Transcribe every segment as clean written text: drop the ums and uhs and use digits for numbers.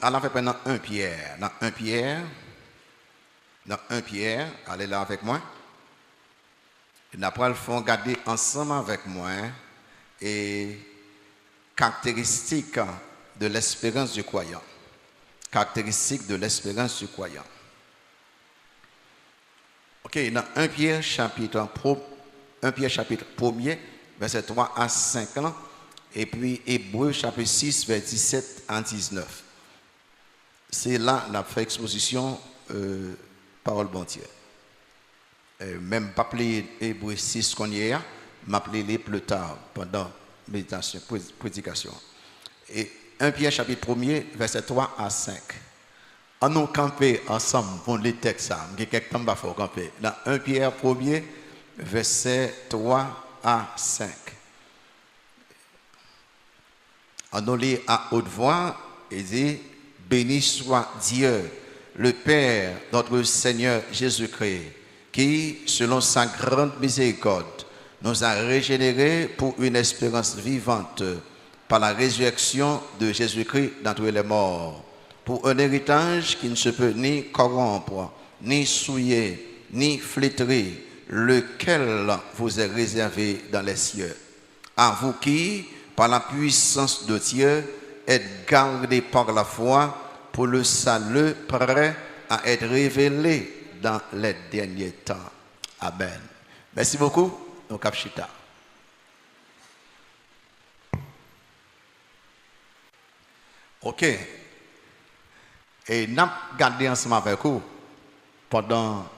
allons faire pendant 1 Pierre. Dans 1 Pierre, allez là avec moi. Et après, il faut regarder ensemble avec moi et caractéristiques de l'espérance du croyant. Caractéristiques de l'espérance du croyant. Ok, dans 1 Pierre chapitre 1er, verset 3 à 5 ans, et puis Hébreux chapitre 6, verset 17 à 19. C'est là la fait exposition parole bon Dieu. Même pas appelé Hébreux 6 qu'on y est, m'appeler plus tard pendant méditation, prédication. Et 1 Pierre chapitre 1er, verset 3 à 5. On nous camper ensemble pour les textes. Il y a quelques temps qu'il faut camper. Dans 1 Pierre 1er, verset 3 à 5. On nous lit à haute voix et dit: béni soit Dieu, le Père, notre Seigneur Jésus-Christ, qui, selon sa grande miséricorde, nous a régénérés pour une espérance vivante par la résurrection de Jésus-Christ d'entre les morts, pour un héritage qui ne se peut ni corrompre, ni souiller, ni flétrir, lequel vous est réservé dans les cieux. À vous qui, par la puissance de Dieu, êtes gardés par la foi pour le salut prêt à être révélé dans les derniers temps. Amen. Merci beaucoup. Nous capchita. Ok. Et nous avons gardé ensemble avec vous pendant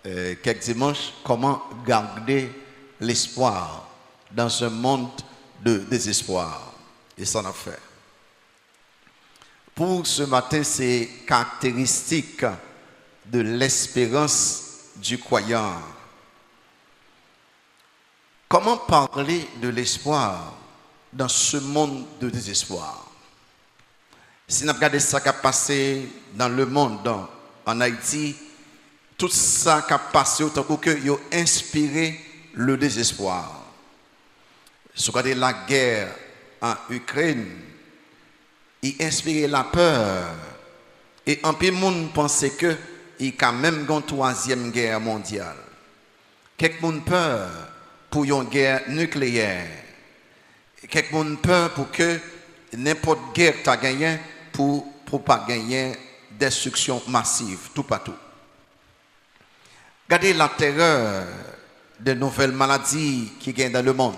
quelques dimanches comment garder l'espoir dans ce monde de désespoir. Et ça en a fait. Pour ce matin, c'est caractéristique de l'espérance du croyant. Comment parler de l'espoir dans ce monde de désespoir? Si nous regardons ce qui a passé dans le monde, en Haïti, tout ça qui a passé autant que a inspiré le désespoir. Si vous regardez la guerre en Ukraine, il inspirait la peur. Et un peu de monde pensait qu'il y a quand même une troisième guerre mondiale. Quelques monde peur pour une guerre nucléaire. Quelques monde peur pour que n'importe quelle guerre tu gagné pour pas gagner destruction massive, tout partout. Regardez la terreur de nouvelles maladies qui gagnent dans le monde.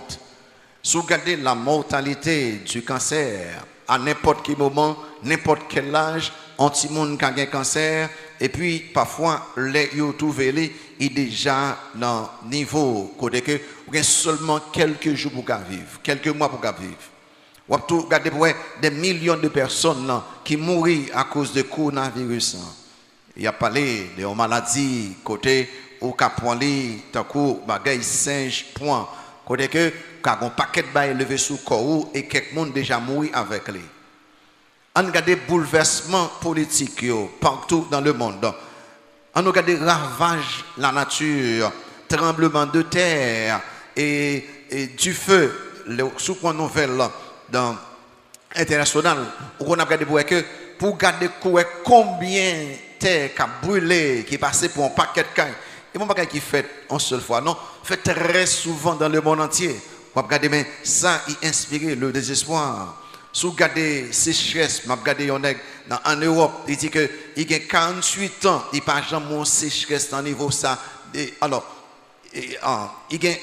Si vous regardez la mortalité du cancer, à n'importe quel moment, n'importe quel âge, un petit monde qui a un cancer, et puis parfois, les YouTube, il est déjà dans le niveau, côté que vous avez seulement quelques jours pour vivre, quelques mois pour vivre. Vous regardez des millions de personnes qui mourent à cause de coronavirus. Il y a parlé de maladies, côté au Capoili, tant que bagaille singe point, côté que quand un paquet de bail levé sous corps et quelques monde déjà mouru avec lui. On regarde des bouleversements politiques partout dans le monde. On regarde des ravages la nature, tremblements de terre et du feu. Sous point nouvelle dans international, on a regardé pour regarder combien de terre qui a brûlé, qui est passé pour un paquet de cailles. Et mon bagage qui fait en seule fois, non, fait très souvent dans le monde entier. Vous regardez, mais ça, il inspire le désespoir. Si vous regardez sécheresse, je regarde en Europe, il dit qu'il y a 48 ans, il n'y a pas jamais de sécheresse dans le niveau ça. Alors, il y a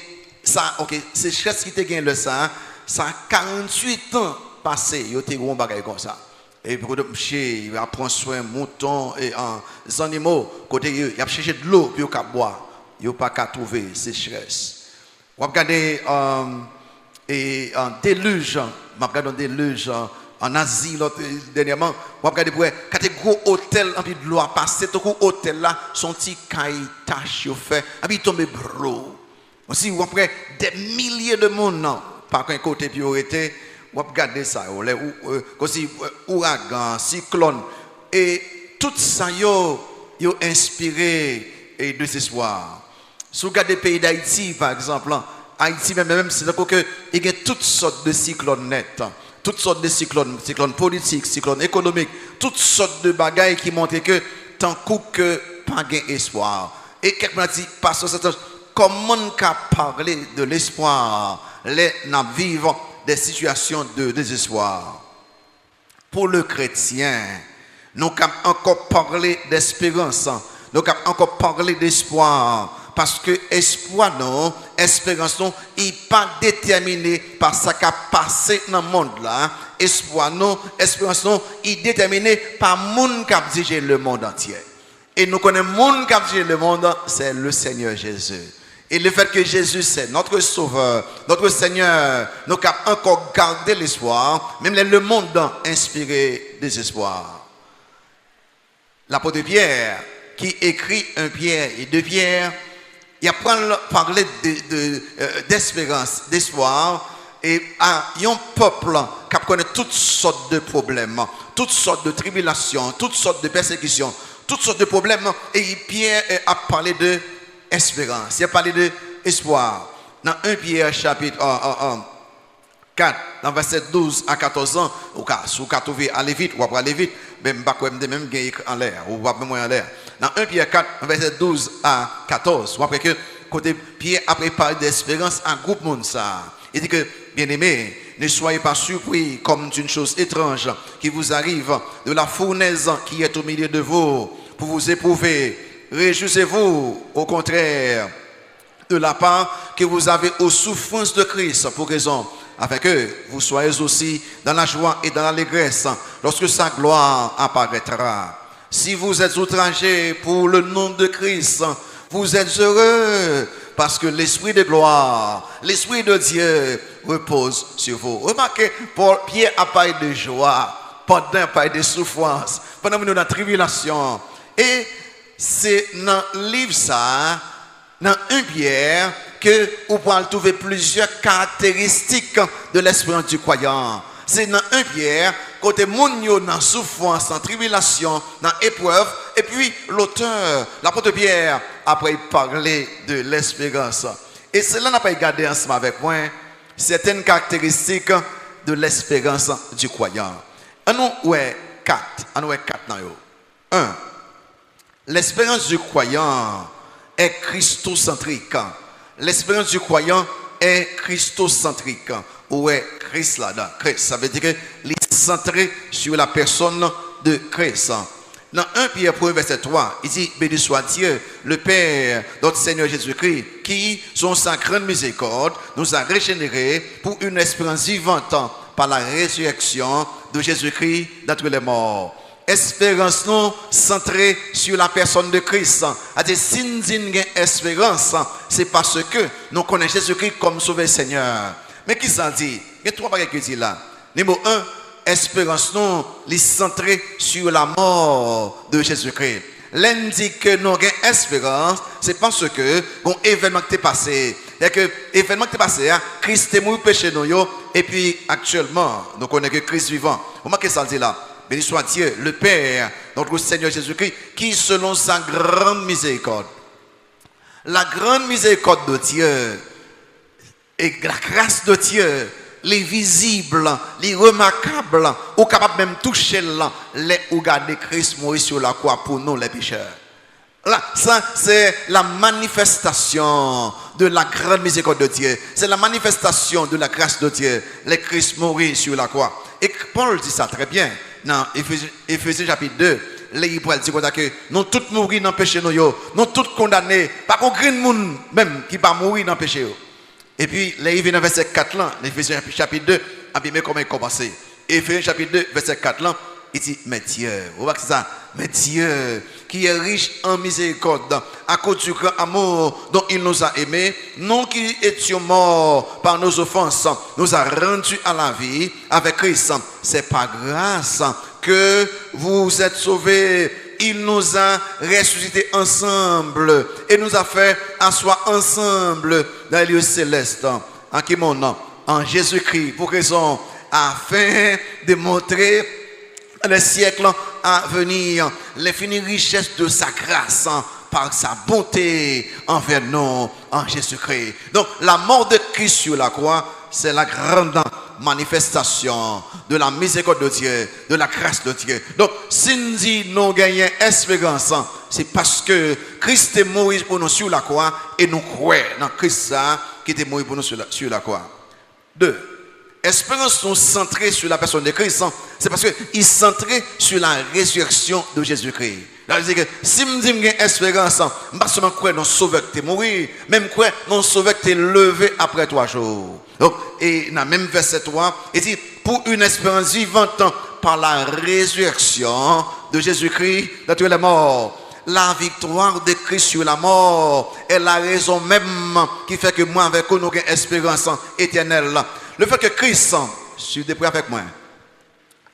ça, ok, sécheresse qui te gagne le ça, ça a 48 ans passé, il y a des gros bagages comme ça. Et pour il va prendre soin de moutons et des animaux, côté il a cherché de l'eau pour boire, il n'y a pas qu'à trouver sécheresse. Vous regardez un déluge, je regarde un déluge en Asie dernièrement, vous regardez quand des gros hôtels en de l'eau a passé, tout gros hôtel là, son petit caille tâche fait, il tombe bro. Aussi vous après des milliers de monde par un côté priorité. Vous regardez ça, aussi ouragan, cyclone, et tout ça yo inspiré et de ce soir. Si vous regardez le pays d'Haïti, par exemple, Haïti même c'est qu'il y a toutes sortes de cyclones nets. toutes sortes de cyclones politiques, cyclones économiques, toutes sortes de bagailles qui montrent que tant que pas d'espoir. Et quelqu'un dit, pasteur Satange, comment on peut parler de l'espoir, les vivre des situations de désespoir? Pour le chrétien, nous pouvons encore parler d'espérance, nous pouvons encore parler d'espoir. Parce que espoir, non, espérance, non, il n'est pas déterminé par ce qui a passé dans le monde là. Espoir, non, espérance, non, il est déterminé par le monde qui a dirigé le monde entier. Et nous connaissons le monde qui a dirigé le monde, c'est le Seigneur Jésus. Et le fait que Jésus, c'est notre Sauveur, notre Seigneur, nous avons encore gardé l'espoir, même le monde inspiré des espoirs. L'apôtre Pierre, qui écrit 1 Pierre et 2 Pierre, il a parlé d'espérance, d'espoir, et à un peuple qui connaît toutes sortes de problèmes, toutes sortes de tribulations, toutes sortes de persécutions, toutes sortes de problèmes. Et Pierre a parlé d'espérance, il a parlé d'espoir. Dans 1 Pierre chapitre 4, dans verset 12 à 14 ans, si vous pouvez aller vite, ou après aller vite, même pas même en l'air, ou pas même en l'air. Dans 1 Pierre 4, verset 12 à 14, après que côté Pierre a préparé d'espérance en groupe monde ça. Il dit que, bien aimé, ne soyez pas surpris comme d'une chose étrange qui vous arrive de la fournaise qui est au milieu de vous pour vous éprouver. Réjouissez-vous, au contraire, de la part que vous avez aux souffrances de Christ pour raison, afin que vous soyez aussi dans la joie et dans l'allégresse lorsque sa gloire apparaîtra. Si vous êtes outragés pour le nom de Christ, vous êtes heureux parce que l'Esprit de gloire, l'Esprit de Dieu repose sur vous. Remarquez, Pierre a parlé de joie, pendant parlé de souffrance, pendant nous dans la tribulation. Et c'est dans le livre ça, dans 1 Pierre, que vous pouvez trouver plusieurs caractéristiques de l'espérance du croyant. C'est dans 1 Pierre, côté moun yo dans souffrance, dans tribulation, dans épreuve, et puis l'auteur, l'apôtre Pierre, après parler de l'espérance. Et cela n'a pas gardé ensemble avec moi certaines caractéristiques de l'espérance du croyant. On ouais 4, dans yo. 1. L'espérance du croyant est christocentrique. L'espérance du croyant est christocentrique. Où est Christ là-dedans? Christ, ça veut dire qu'il est centré sur la personne de Christ. Dans 1 Pierre 1, verset 3, il dit, béni soit Dieu, le Père, notre Seigneur Jésus-Christ, qui, son sa grande miséricorde, nous a régénérés pour une espérance vivante par la résurrection de Jésus-Christ d'entre les morts. Espérance nous centrée sur la personne de Christ. C'est-à-dire, si nous avons une espérance, c'est parce que nous connaissons Jésus-Christ comme Sauveur Seigneur. Mais qui ça dit? Il y a trois bagages qui disent là. Numéro 1, espérance nous est centrée sur la mort de Jésus-Christ. L'un dit que nous avons espérance, c'est parce que un événement qui est passé. Et que l'événement qui est passé, Christ est mort péché nous, et puis actuellement, nous connaissons que Christ vivant. Comment que ça dit là? Béni soit Dieu, le Père, notre Seigneur Jésus-Christ, qui selon sa grande miséricorde, la grande miséricorde de Dieu et la grâce de Dieu, les visibles, les remarquables, ou capable même toucher les ou garder Christ mourir sur la croix pour nous les pécheurs. Là, ça c'est la manifestation de la grande miséricorde de Dieu. C'est la manifestation de la grâce de Dieu. Les Christ mourir sur la croix. Et Paul dit ça très bien. Dans Éphésiens chapitre 2, les Paul dit que nous tous mourir dans le péché, nous tous condamnés. Pas qu'on grand monde même qui va mourir dans le péché. Et puis, les dans verset 4 là, Éphésiens chapitre 2, mais comment il commence? Éphésiens chapitre 2, verset 4 là, il dit, mais Dieu, vous voyez ça? Mais Dieu, qui est riche en miséricorde, à cause du grand amour dont il nous a aimés, nous qui étions morts par nos offenses, nous a rendus à la vie avec Christ. C'est par grâce que vous êtes sauvés. Il nous a ressuscités ensemble et nous a fait asseoir ensemble dans les lieux célestes. En qui mon nom? En Jésus-Christ, pour raison, afin de montrer les siècles à venir l'infinie richesse de sa grâce par sa bonté envers nous en Jésus-Christ. Donc la mort de Christ sur la croix, c'est la grande manifestation de la miséricorde de Dieu, de la grâce de Dieu. Donc, si nous disons nous gagnons espérance, c'est parce que Christ est mort pour nous sur la croix et nous croyons dans Christ qui est mort pour nous sur la croix. 2. Espérance sont centrée sur la personne de Christ, c'est parce qu'il est centré sur la résurrection de Jésus-Christ. C'est-à-dire que si je dis que j'ai espérance, je ne pas seulement croire dans le sauveur qui est mort, même croire dans le sauveur qui est levé après 3 jours. Donc, et dans le même verset 3, il dit, pour une espérance vivante par la résurrection de Jésus-Christ d'entre les morts. La victoire de Christ sur la mort est la raison même qui fait que moi, avec nous, nous avons une espérance éternelle. Le fait que Christ, je suis avec moi,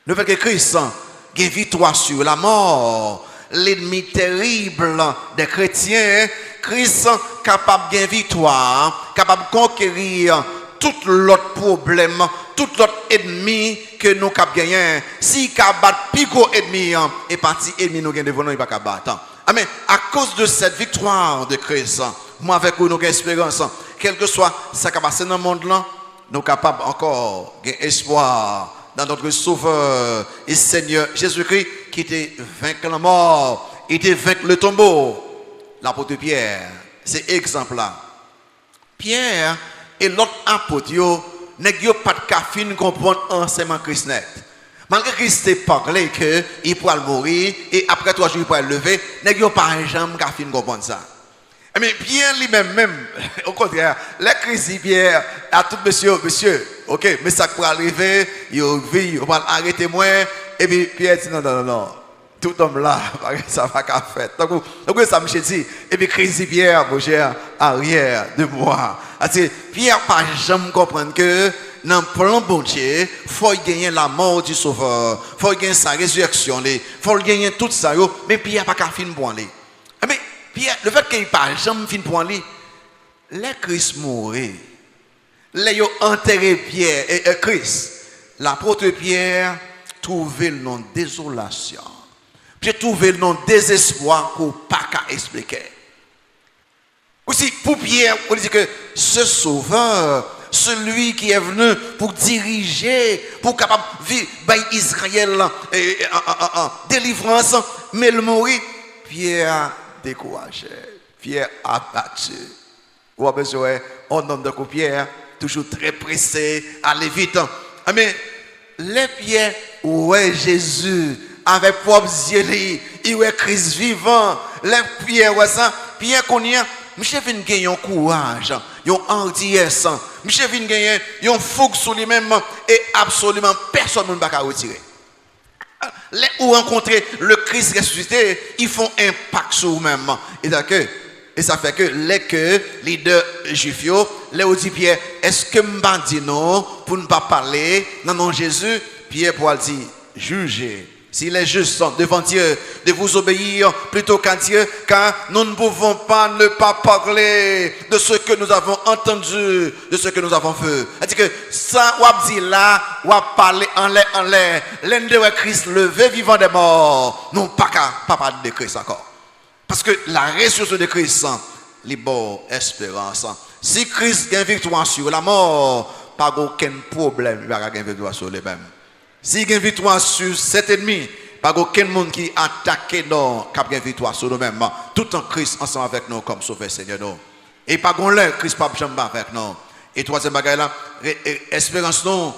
le fait que Christ a une victoire sur la mort, l'ennemi terrible des chrétiens, Christ est capable de victoire, capable de conquérir tout l'autre problème, tout l'autre ennemi que nous avons gagné. Si nous avons battu plus gros ennemi, et parti ennemi nous avons devant nous, il ne va pas battre. Amen. À cause de cette victoire de Christ, moi avec vous, nous avons espérance. Quel que soit ce qui a passé dans le monde, là, nous sommes capables encore d'espoir dans notre Sauveur et Seigneur Jésus-Christ qui était vaincu la mort, il était vaincu le tombeau. L'apôtre Pierre, c'est exemple-là. Pierre et l'autre apôtre, n'ont pas de café de comprendre enseignement Christ net. Malgré Christ ait parlé qu'il pourra mourir et après 3 jours il pourra le lever, n'ont pas jamais café de comprendre ça. Mais Pierre lui-même, au contraire, la crise Pierre à tout monsieur, ok, mais ça pourra arriver, il va arrêter moi, et puis Pierre dit non, tout homme là, ça va qu'à faire. Donc ça me dit, et puis crise Pierre, mon cher, arrière de moi. Pierre pas jamais comprendre que dans le plan bon Dieu, il faut gagner la mort du Sauveur, il faut gagner sa résurrection, il faut gagner tout ça, mais Pierre pas qu'à finir pour aller. Mais Pierre, le fait qu'il n'y ait pas jamais fin pour aller, les Christ mourit, les enterré Pierre et Christ, l'apôtre Pierre trouvé le nom désolation. J'ai trouvé le nom désespoir qu'on n'a pas qu'à expliquer. Aussi, pour Pierre, on dit que ce sauveur, celui qui est venu pour diriger, pour capable vivre Israël délivrance, mais le mourir, Pierre découragé, Pierre abattu. Ou a besoin, on nomme de Pierre, toujours très pressé, aller vite. Mais les Pierre, ouais Jésus, avec propres yeux, il ouais Christ vivant, les Pierre, ouais ça, Pierre connaît. Monsieur vient gagner un courage, un hardiesse. Monsieur vient gagner un fougue sur lui-même et absolument personne ne va retirer. Les où rencontrer le Christ ressuscité, ils font impact sur eux-mêmes. Et ça fait que les leaders juifs, les où dit Pierre, est-ce que m'ba dit non pour ne pas parler dans nom Jésus? Pierre pour dire, jugez. S'il est juste devant Dieu de vous obéir plutôt qu'à Dieu, car nous ne pouvons pas ne pas parler de ce que nous avons entendu, de ce que nous avons vu. C'est-à-dire que ça, on dit là, on parler en l'air, l'un de Christ levé vivant des morts, non pas qu'à parler de Christ encore. Parce que la résurrection de Christ, les bonnes espérances. Si Christ gagne victoire sur la mort, pas aucun problème, il va gagner victoire sur les mêmes. Si il y a une victoire sur cet ennemi, pas aucun monde qui attaque non, qui a une victoire sur nous-mêmes. Tout en Christ ensemble avec nous comme sauveur Seigneur nous. Et pas qu'on l'ait, Christ pas jamais avec nous. Et troisième bagaille là, espérance nous.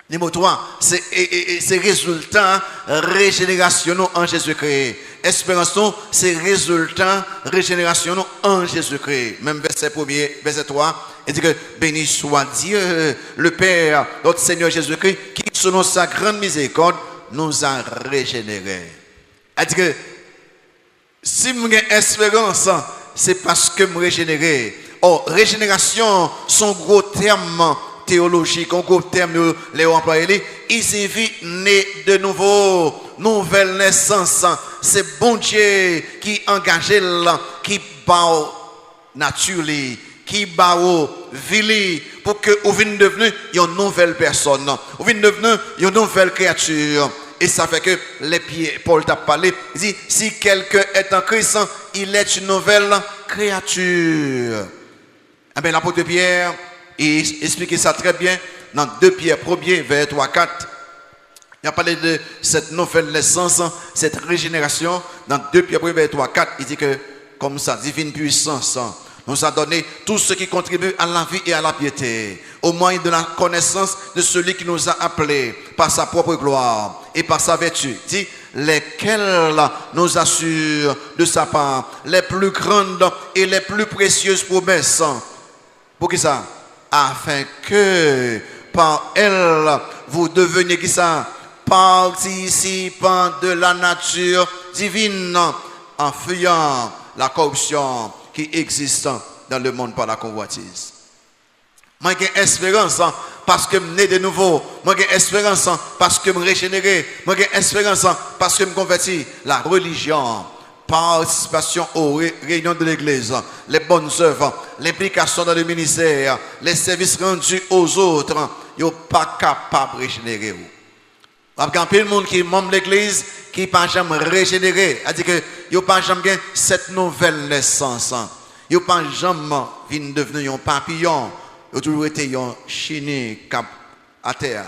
Numéro 3, c'est résultat régénération en Jésus-Christ. Espérance nous, c'est résultat régénération en Jésus-Christ. Même verset 1er, verset 3, il dit que béni soit Dieu, le Père, notre Seigneur Jésus-Christ, qui selon sa grande miséricorde nous a régénérés. Il dit que si nous avons espérance, c'est parce que nous régénérés. Or, régénération, son gros terme théologique, un gros terme, les employés, il signifie né de nouveau, nouvelle naissance. C'est bon Dieu qui engage, qui bat nature, qui bat vie, pour que vous veniez devenir une nouvelle personne, vous venez devenir une nouvelle créature. Et ça fait que les pieds, Paul t'a parlé, il dit, si quelqu'un est en Christ, il est une nouvelle créature. Eh bien, l'apôtre Pierre, il explique ça très bien dans 2 Pierre 1er, vers 3-4. Il a parlé de cette nouvelle naissance, cette régénération. Dans 2 Pierre 1er, vers 3-4, il dit que, comme ça, divine puissance nous a donné tout ce qui contribue à la vie et à la piété, au moyen de la connaissance de celui qui nous a appelés par sa propre gloire et par sa vertu, dit, lesquels nous assurent de sa part les plus grandes et les plus précieuses promesses. Pour qui ça? Afin que par elles vous deveniez qui ça? Participants de la nature divine, en fuyant la corruption qui existe dans le monde par la convoitise. Moi j'ai espérance parce que je suis né de nouveau. Moi j'ai espérance parce que je suis régénéré. Moi j'ai espérance parce que je me convertis. La religion, participation aux réunions de l'église, les bonnes œuvres, l'implication dans le ministère, les services rendus aux autres, ils ne sont pas capables de régénérer. Parce qu'il y a plein de monde qui est membre de l'église qui n'est pas jamais régénéré. C'est-à-dire que ils n'ont pas jamais cette nouvelle naissance. Ils n'ont pas jamais devenu un papillon. Ils ont toujours été un chenille à terre.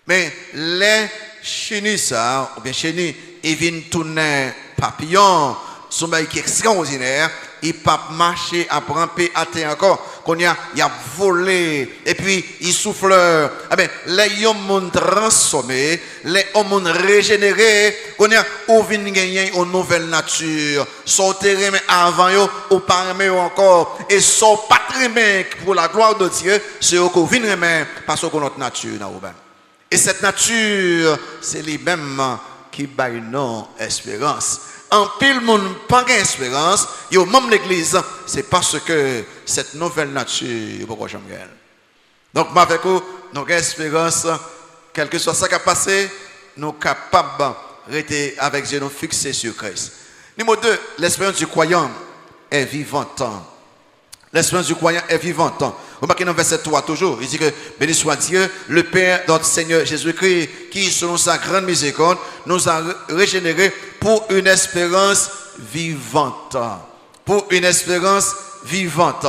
Mais les chenilles, ou bien chenilles, ils viennent tourner papillon. Son bail qui est extraordinaire. Il ne peut pas marcher à ramper à terre encore. Qu'on y a volé. Et puis, il souffle. Eh bien, les hommes transformés, les hommes régénérés, qu'on y a ou vient gagner une nouvelle nature. Sortir avant eux, ou pas encore. Et sont pas très pour la gloire de Dieu, c'est eux qui viennent parce que notre nature. Et cette nature, c'est lui-même qui baille non espérance. En pile monde pas d'espérance, il y a même l'église, c'est parce que cette nouvelle nature, pourquoi j'aime bien. Donc, avec vous, nous avons espérance, quel que soit ce qui a passé, nous sommes capables de rester avec Dieu, nous fixer sur Christ. Numéro 2, l'espérance du croyant est vivante. L'espérance du croyant est vivante. Remarquez dans verset 3 toujours, il dit que béni soit Dieu, le Père de notre Seigneur Jésus-Christ, qui selon sa grande miséricorde nous a régénérés pour une espérance vivante. Pour une espérance vivante.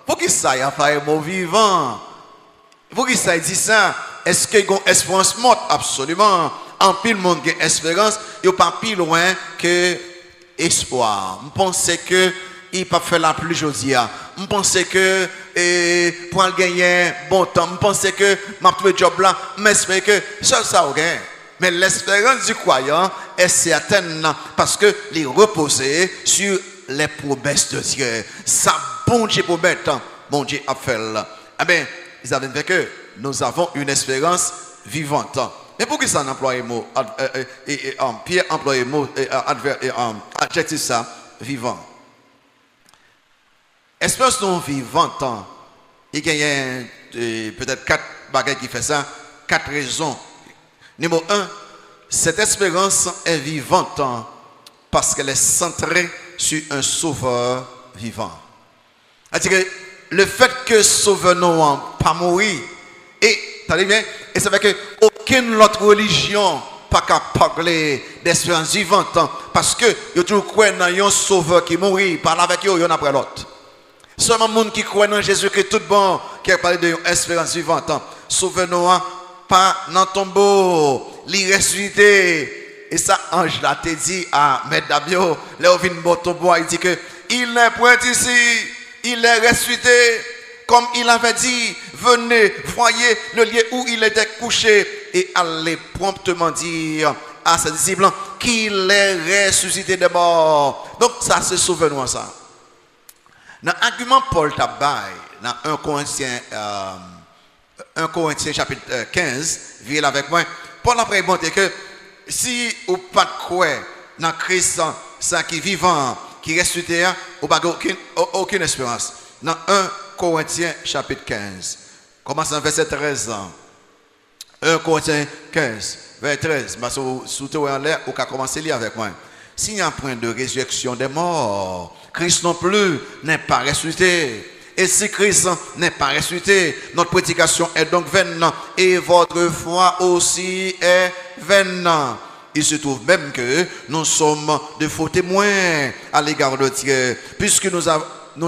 Pour qui ça y a fait un mot vivant? Pour qui ça dit ça? Est-ce qu'il y a une espérance morte? Absolument. En pile monde qui a espérance, il n'y a pas plus loin que espoir. Je pense que il pas faire la pluie aujourd'hui. Je pense que pour gagner bon temps, je pense que m'a trouvé job là, mais j'espère que ça ok. Mais l'espérance du croyant est certaine parce que il repose sur les promesses de Dieu. Ça bon Dieu promet, bon Dieu a fait. Eh bien, ils avaient fait que nous avons une espérance vivante. Mais pour que ça n'emploie le mot Pierre emploie le mot adjectif ça vivant. Espérance non vivante, il y a peut-être 4 bagages qui font ça, 4 raisons. Numéro 1, cette espérance est vivante parce qu'elle est centrée sur un sauveur vivant. C'est-à-dire que le fait que sauveur non pas mourir, et ça veut dire qu'aucune autre religion pas capable de parler d'espérance vivante parce que il y a toujours quoi dans un sauveur qui mourit, parle avec eux, il y en a après l'autre. Seulement les gens qui croient en Jésus-Christ tout bon, qui a parlé de l'espérance vivante. Sauvez-nous pas dans ton tombeau, les ressuscité. Et ça, Ange l'a dit à Maître Dabio, là où vient le tombeau, il dit que il n'est point ici, il est ressuscité. Comme il avait dit, venez, voyez le lieu où il était couché et allez promptement dire à ses disciples qu'il est ressuscité de mort. Donc ça, c'est souvenez-nous ça. Dans l'argument Paul Tabaye, dans 1 Corinthiens chapitre 15, viens avec moi, Paul a présenté que si vous pas de quoi dans Christ, ça qui est vivant, qui reste sur terre, vous n'avez aucune espérance. Dans 1 Corinthiens chapitre 15, commence dans verset 13. 1 Corinthiens 15, verset 13. Surtout en l'air, vous pouvez commencer à lire avec moi. S'il y a un point de résurrection des morts, Christ non plus n'est pas ressuscité. Et si Christ n'est pas ressuscité, notre prédication est donc vaine et votre foi aussi est vaine. Il se trouve même que nous sommes de faux témoins à l'égard de Dieu, puisque nous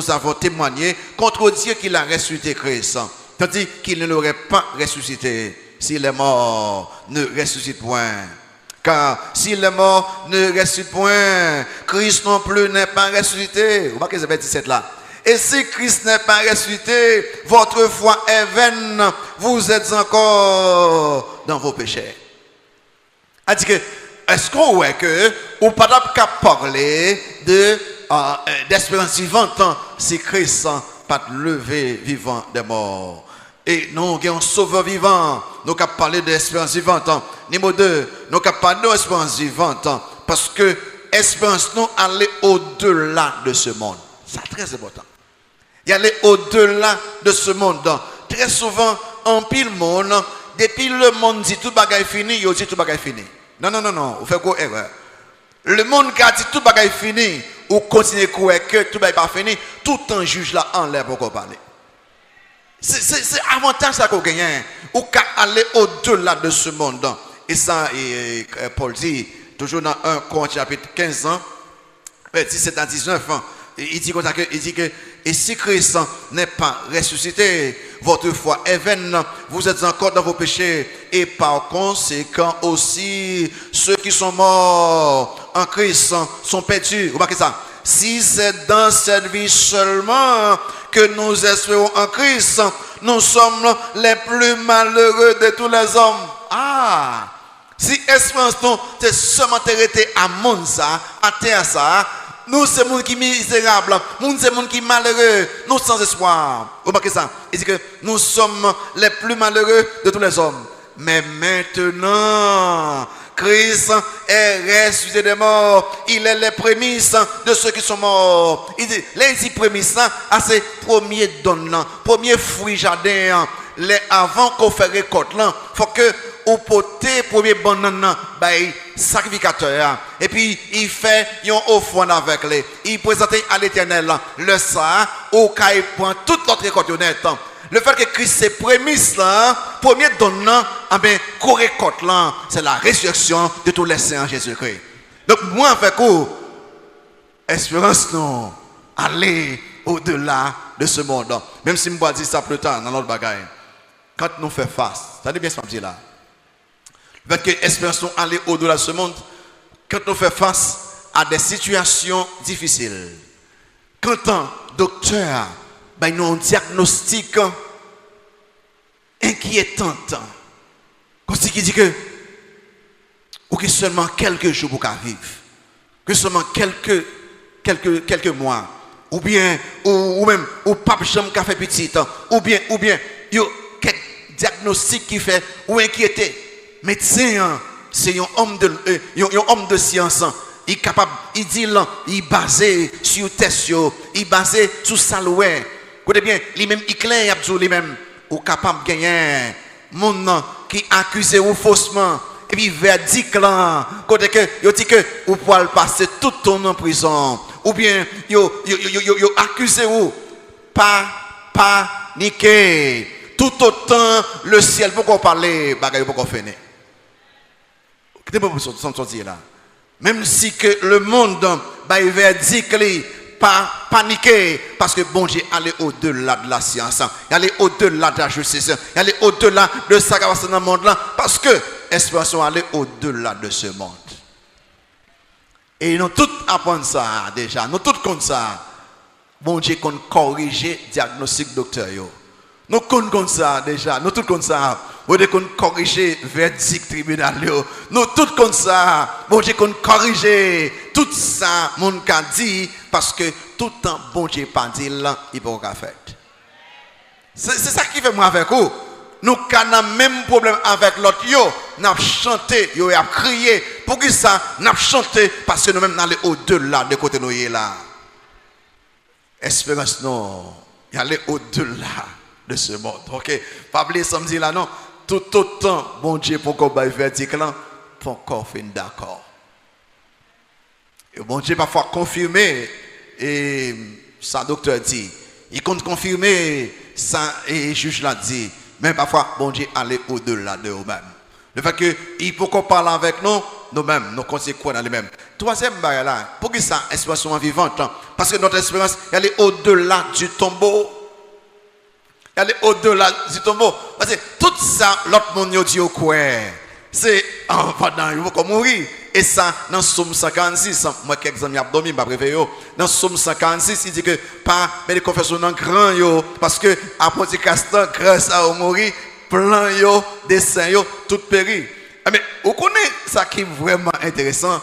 avons témoigné contre Dieu qu'il a ressuscité Christ. Tandis qu'il ne l'aurait pas ressuscité s'il est mort, ne ressuscite point. Car s'il est mort, ne ressuscite point. Christ non plus n'est pas ressuscité. Vous voyez verset 17 là. Et si Christ n'est pas ressuscité, votre foi est vaine. Vous êtes encore dans vos péchés. C'est-à-dire que, est-ce qu'on voit que, ou pas qu'à parler d'espérance vivante si Christ pas levé vivant des morts? Et nous avons un sauveur vivant. Nous avons parlé d'espérance vivante. Numéro 2, nous avons parlé d'espérance vivante. Parce que l'espérance nous aller au-delà de ce monde. C'est très important. Il aller au-delà de ce monde. Très souvent, en pile monde, depuis le monde dit tout bagaille fini, il dit tout bagaille fini. Non, vous faites quoi erreur? Le monde qui a dit tout bagaille fini, ou continue quoi que tout bagaille pas fini, tout un juge là en l'air pour qu'on parle. C'est avantage ça qu'on gagne, ou qu'à aller au-delà de ce monde. Et ça, Paul dit, toujours dans 1 Corinthiens chapitre 15, 17 à 19, il dit que, et si Christ n'est pas ressuscité, votre foi est vaine, vous êtes encore dans vos péchés, et par conséquent aussi, ceux qui sont morts en Christ sont perdus. Vous voyez ça? Si c'est dans cette vie seulement que nous espérons en Christ, nous sommes les plus malheureux de tous les hommes. Ah! Si espérance nous, c'est seulement arrêté à monde ça, à terre ça, nous c'est monde qui misérable, nous c'est monde qui malheureux, nous sans espoir. Vous voyez ça? Il dit que nous sommes les plus malheureux de tous les hommes. Mais maintenant, Christ est ressuscité des morts. Il est les prémices de ceux qui sont morts. Il dit, les prémices, c'est premier don, premier fruit jardin. Les avant qu'on fait récolte, il faut que au poté premier banane sacrificateur. Et puis il fait une offrande avec les. Il présente à l'Éternel le ça au cas il prend toute notre récolte honnête. Le fait que Christ c'est prémisse là, premier donnant, qu'on récolte là, c'est la résurrection de tous les saints en Jésus-Christ. Donc moi avec vous, espérance non, aller au-delà de ce monde. Même si je vais dire ça plus tard dans notre bagaille. Quand nous faisons face, ça dit bien ce que je dis là. Le fait que espérance non aller au-delà de ce monde, quand nous faisons face à des situations difficiles, quand un docteur nous un diagnostic inquiétant, comme ce qui dit que seulement quelques jours pour vivre, que seulement quelques mois, ou bien ou même ou pas chambre qui fait petite, ou bien yo quelques diagnostic qui fait ou inquiété. Médecin c'est un homme de science. Il est capable, il dit là, il est basé sur test, il est basé sur saloué. Écoutez bien, lui-même, il clair, lui-même, ou capable de gagner, mon qui accuse ou faussement, et puis verdict là, côté que, il dit que, vous pouvez passer tout ton temps en prison, ou bien, yo accuse ou, pas paniquer, tout autant le ciel, pourquoi parler, bagaille, pourquoi finir. Qu'est-ce que vous sortir là? Même si que le monde, il verdict, pas paniquer, parce que bon Dieu allait au-delà de la science, il allait au-delà de la justice, il allait au-delà de ça qui va se dans le monde là, parce que l'espérance allait au-delà de ce monde. Et nous tous apprenons ça déjà, nous tous comme ça. Bon Dieu qu'on corrige le diagnostic docteur. Nous connaissons ça déjà, nous tous comme ça. Bon Dieu qu'on corrige le verdict tribunal. Nous tous comme ça. Bon Dieu qu'on corrige tout ça, mon cas dit, parce que tout le temps, bon Dieu pas dit là, il peut pas faire. C'est ça qui fait moi avec vous. Nous avons le même problème avec l'autre. Nous avons chanté, nous avons crié. Pour qui ça? Nous avons chanté parce que nous-mêmes allons au-delà de côté nous là. Espérance non, il aller au-delà de ce monde. OK? Pas oublier samedi là non. Tout autant, bon Dieu, pour qu'on baille verdict là, pour qu'on finisse d'accord. Et bon Dieu parfois confirmer et ça docteur dit. Il compte confirmer ça et juge l'a dit. Mais parfois, bon Dieu aller au-delà de nous-mêmes. Le fait que il faut qu'on parle avec nous-mêmes, nous conséquents dans les mêmes. Troisième barrière là, pour que ça, espérance vivante, parce que notre espérance, elle est au-delà du tombeau. aller au-delà du tombeau. Parce que tout ça, l'autre monde dit au quoi? C'est pendant il faut mourir. Et ça, dans Somme 146, moi, quelques amis abdomen, je préfère. Dans Somme 146, il dit que pas mais les confessions dans grand yo, parce que après castan, grâce à mourir, plan yo, dessin yo, tout péri. Mais vous connaissez ça qui est vraiment intéressant.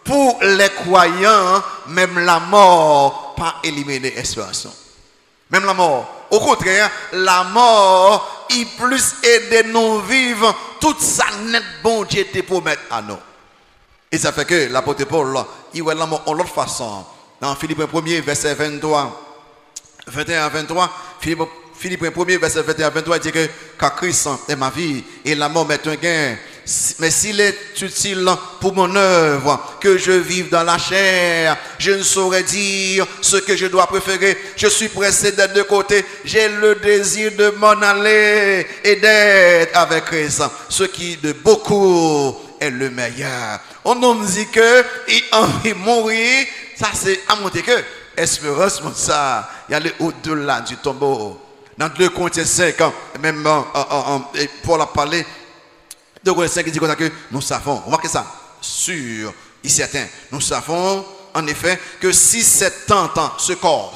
Pour les croyants, même la mort pas éliminer l'espérance. Même la mort. Au contraire, la mort, il plus aide nous vivre tout ça net bon Dieu te promet à nous. Et ça fait que l'apôtre Paul, il voit la mort en l'autre façon. Dans Philippe 1er, verset 23, 21 à 23, Philippe 1er, verset 21 à 23, il dit que car Christ est ma vie et la mort m'est un gain. Mais s'il est utile pour mon œuvre, que je vive dans la chair, je ne saurais dire ce que je dois préférer. Je suis pressé d'être de côté. J'ai le désir de m'en aller et d'être avec Christ. Ce qui de beaucoup est le meilleur. On nous dit que il a envie de mourir. Ça c'est à monter que espérance, ça. Il y a au-delà du tombeau. Dans 2 Corinthiens 5, même pour la parler. 2 Corinthiens 5 dit que nous savons, remarquez ça, sûr et certain, nous savons en effet que si cette tente, ce corps,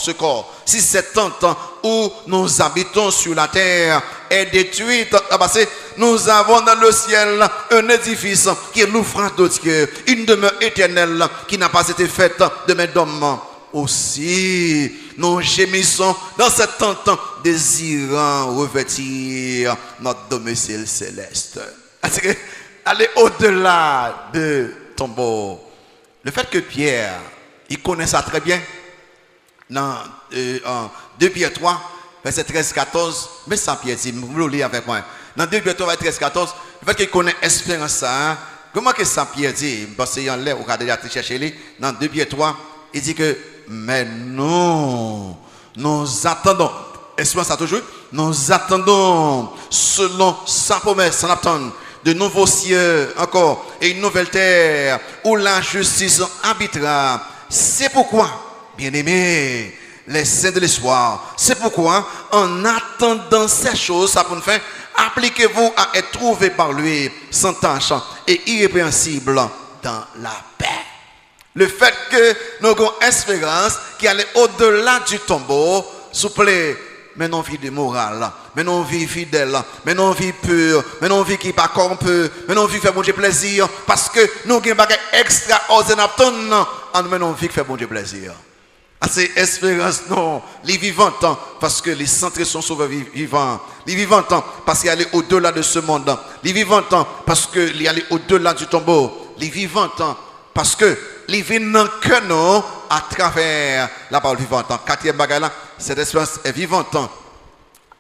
si cette tente où nous habitons sur la terre est détruite, nous avons dans le ciel un édifice qui est l'ouvrage de Dieu, une demeure éternelle qui n'a pas été faite de main d'homme. Aussi, nous gémissons dans cette tente désirant revêtir notre domicile céleste. Aller au-delà de tombeau. Le fait que Pierre, il connaît ça très bien, dans 2 Pierre 3, verset 13-14, mais ça Pierre dit, vous le lisez avec moi. Dans 2 Pierre 3, verset 13-14, le fait qu'il connaît l'espérance, ça, comment que ça Pierre dit, parce qu'il y a l'air, vous regardez, chercher lui, dans 2 Pierre 3, il dit que, mais nous attendons, espérance à toujours, nous attendons selon sa promesse, en attendant, de nouveaux cieux encore et une nouvelle terre où la justice habitera. C'est pourquoi, bien-aimés, les saints de l'espoir, c'est pourquoi, en attendant ces choses, ça pour nous faire, appliquez-vous à être trouvés par lui, sans tâche et irrépréhensible dans la paix. Le fait que nous avons espérance qui allait au-delà du tombeau, s'il vous plaît, mais non vie de morale, mais non vie fidèle, mais non vie pure, mais non vie qui n'est pas corrompue, mais non vie qui fait bon Dieu plaisir, parce que nous avons des bagages extraordinaires en nous menons vie qui fait bon Dieu plaisir. C'est espérance, non, les vivantes, parce que les centres sont souvent vivants, les vivantes, parce qu'il y a au-delà de ce monde, les vivantes, parce qu'il y a au-delà du tombeau, les vivantes, parce que les vivants que nous à travers la parole vivante. Quatrième bagage là, cette espérance est vivante.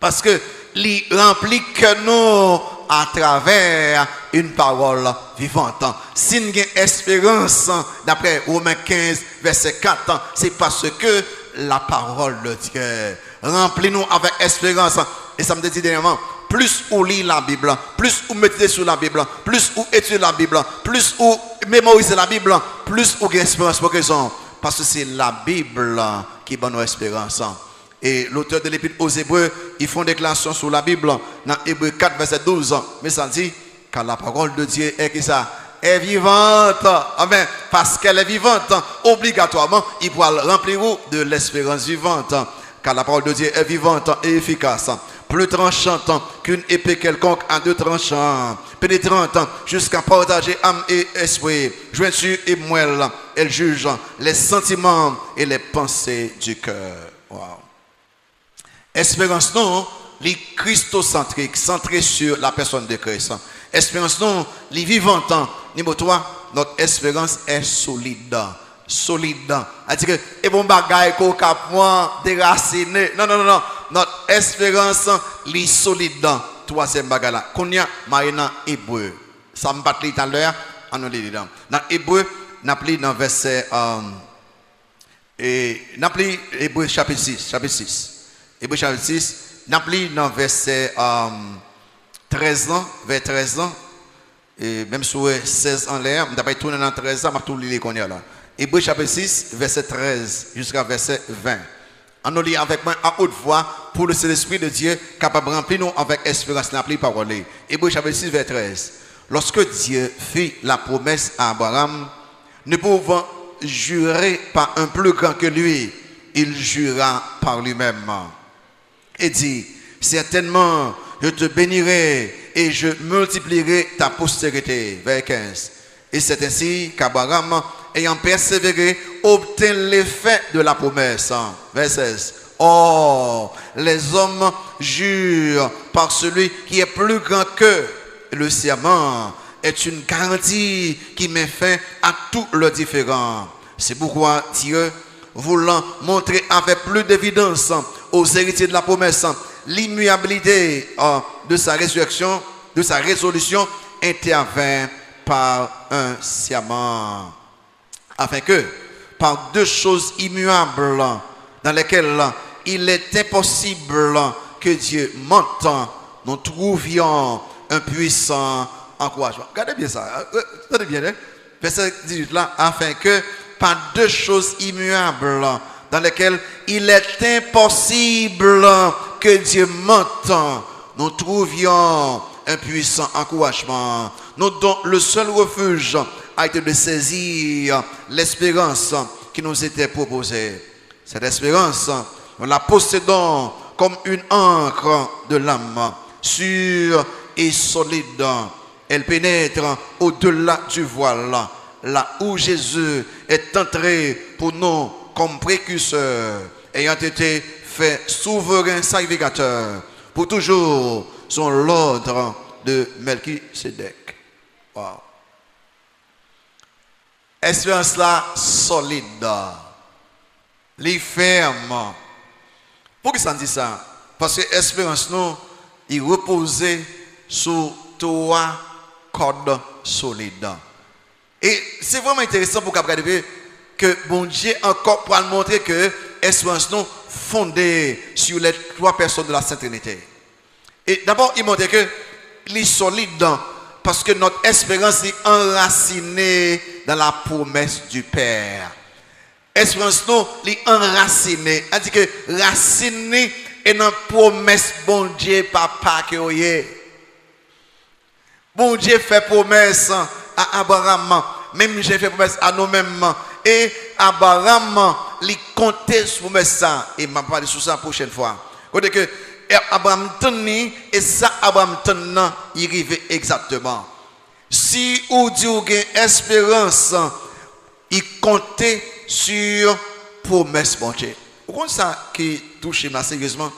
Parce que les remplit que nous à travers une parole vivante. Si nous avons espérance, d'après Romains 15, verset 4, c'est parce que la parole de Dieu remplit-nous avec espérance. Et ça me dit dernièrement, plus on lit la Bible, plus on médite sur la Bible, plus on étudie la Bible, plus on mémorise la Bible, plus on gagne espérance pour raison. Parce que c'est la Bible qui donne nos espérances. Et l'auteur de l'Épître aux Hébreux, ils font déclaration sur la Bible dans Hébreux 4, verset 12. Mais ça dit, car la parole de Dieu est qui ça? Est vivante. Amen. Parce qu'elle est vivante, obligatoirement, il pourra remplir de l'espérance vivante. Car la parole de Dieu est vivante et efficace, plus tranchante qu'une épée quelconque à 2 tranchants, pénétrante jusqu'à partager âme et esprit, jointure et moelle. Elle juge les sentiments et les pensées du cœur. Wow. Espérance non, les christocentriques, centrés sur la personne de Christ. Espérance non, les vivante. Numéro 3, notre espérance est solide. Solide. C'est-à-dire que, et bon bagaille qu'on capte déraciné. Non. Notre espérance est solide. Troisième bagaille là. Qu'on y a dans Hébreu. Ça me bat tout à l'heure. On nous lit dedans. Dans Hébreu, n'a pris dans verset n'a pris Hébreu chapitre 6. Hébreu chapitre 6, n'a pris dans verset 13 ans, vers 13 ans. Et même sur 16 ans l'air, on n'a pas tourné dans 13 ans, on va tout lire qu'on y a là. Hébreu chapitre 6, verset 13 jusqu'à verset 20. En nous lire avec moi à haute voix pour le Saint-Esprit de Dieu capable de remplir nous avec espérance la parole. Hébreux chapitre 6, verset 13. Lorsque Dieu fit la promesse à Abraham, ne pouvant jurer par un plus grand que lui, il jura par lui-même et dit, certainement je te bénirai et je multiplierai ta postérité. Verset 15. Et c'est ainsi qu'Abraham, ayant persévéré, obtint l'effet de la promesse. Verset 16. Or, les hommes jurent par celui qui est plus grand qu'eux. Le serment est une garantie qui met fin à tout le différend. C'est pourquoi Dieu, voulant montrer avec plus d'évidence aux héritiers de la promesse l'immuabilité de sa résurrection, de sa résolution, intervint par un serment, afin que, par deux choses immuables dans lesquelles il est impossible que Dieu mente, nous trouvions un puissant encouragement. Regardez bien ça. Regardez bien, hein? Verset 18 là, afin que, par deux choses immuables dans lesquelles il est impossible que Dieu mente, nous trouvions un puissant encouragement. Nous dont le seul refuge a été de saisir l'espérance qui nous était proposée. Cette espérance, nous la possédons comme une encre de l'âme, sûre et solide. Elle pénètre au-delà du voile, là où Jésus est entré pour nous comme précurseur, ayant été fait souverain sacrificateur pour toujours son l'ordre de Melchisedec. Wow. Espérance là solide, les ferme. Pourquoi ça dit ça? Parce que l'espérance nous, il reposait sur trois cordes solides. Et c'est vraiment intéressant pour regarder que bon Dieu encore pour montrer que l'espérance nous fondée sur les trois personnes de la Sainte Trinité. Et d'abord, il montre que les solide parce que notre espérance est enracinée dans la promesse du Père. Espérance nous est enracinée, c'est-à-dire que racinée est dans la promesse bon Dieu papa que vous avez. Bon Dieu fait promesse à Abraham, même j'ai fait promesse à nous-mêmes. Et Abraham, il comptait sur promesse ça. Et je vais parler sur ça la prochaine fois. Côté que Abraham tenu et ça Abraham tenu, il arrive exactement. Si vous dites que espérance, il comptait sur promesse bon Dieu. Vous comprenez ça qui touche moi sérieusement?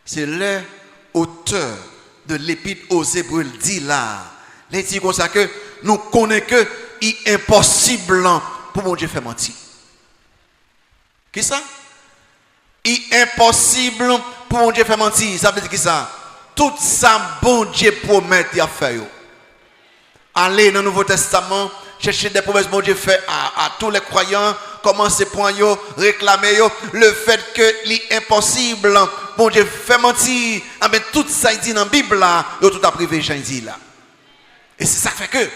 C'est l'auteur de l'épître aux Hébreux dit là. Il dit comme ça que nous connaissons que il est impossible pour mon Dieu faire mentir. Qui ça? Il est impossible pour mon Dieu faire mentir. Ça veut dire qui ça? Tout ça, bon Dieu promet à faire. Allez dans le Nouveau Testament, chercher des promesses, bon Dieu fait à tous les croyants. Commencez pour eux, réclamer le fait que c'est impossible. Bon Dieu fait mentir. Mais tout ça, il dit dans la Bible là, tout a privé, Jean dit là. Et c'est ça fait que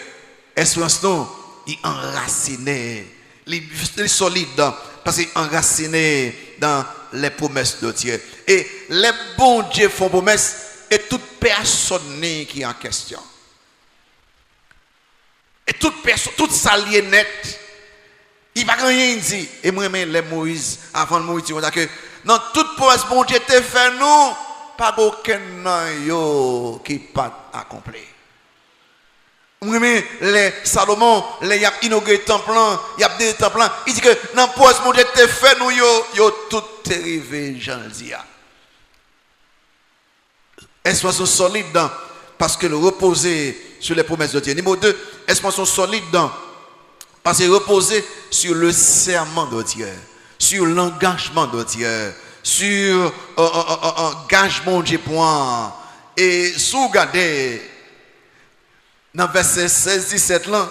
espérance nous, il enraciné, il est solide parce qu'il est enraciné dans les promesses de Dieu. Et les bons dieux font promesses et toute personne qui est en question. Et toute personne, toute salier net, il va rien dire. Et moi, les Moïse, avant de Moïse, on a que dans toute promesse, bon Dieu te fait nous, pas aucun nom qui pas accompli. Les Salomon, les y a inauguré temple, il y a des temples, il dit que dans promesse, bon Dieu te fait nous, yo tout arrivé, j'en dis. Espérance solide parce que le reposer sur les promesses de Dieu. Numéro 2, espérance solide parce que reposer sur le serment de Dieu, sur l'engagement de Dieu, sur engagement de Dieu. Et si vous regardez dans verset 16-17 là,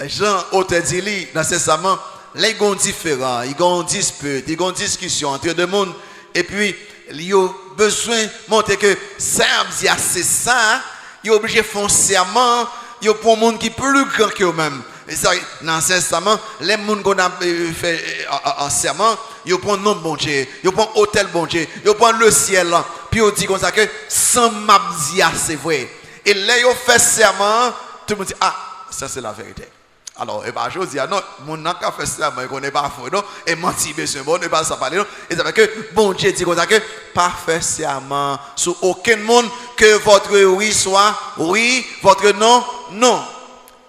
Jean auteur dit dans ce serment, les gens différents, ils ont dispute, ils ont discussion entre deux mondes, et puis ils ont besoin de montrer que ça c'est ça, ils sont obligés de faire un serment, ils ont pour un monde qui est plus grand que eux-mêmes. Et ça, dans ce serment, les gens qui ont fait un serment, il prend nom bon Dieu, il prend hôtel bon Dieu, il prend le ciel, puis il dit comme ça que sans m'abdia c'est vrai. Et là, il fait serment, tout le monde dit, ah, ça c'est la vérité. Alors, et bien, je dis, non, mon n'a qu'à faire serment, il n'est pas faux, non, et menti, monsieur, bon, ne pas ça parler, non. Et ça fait que, bon Dieu dit comme ça que, pas faire serment sur aucun monde, que votre oui soit oui, votre non, non.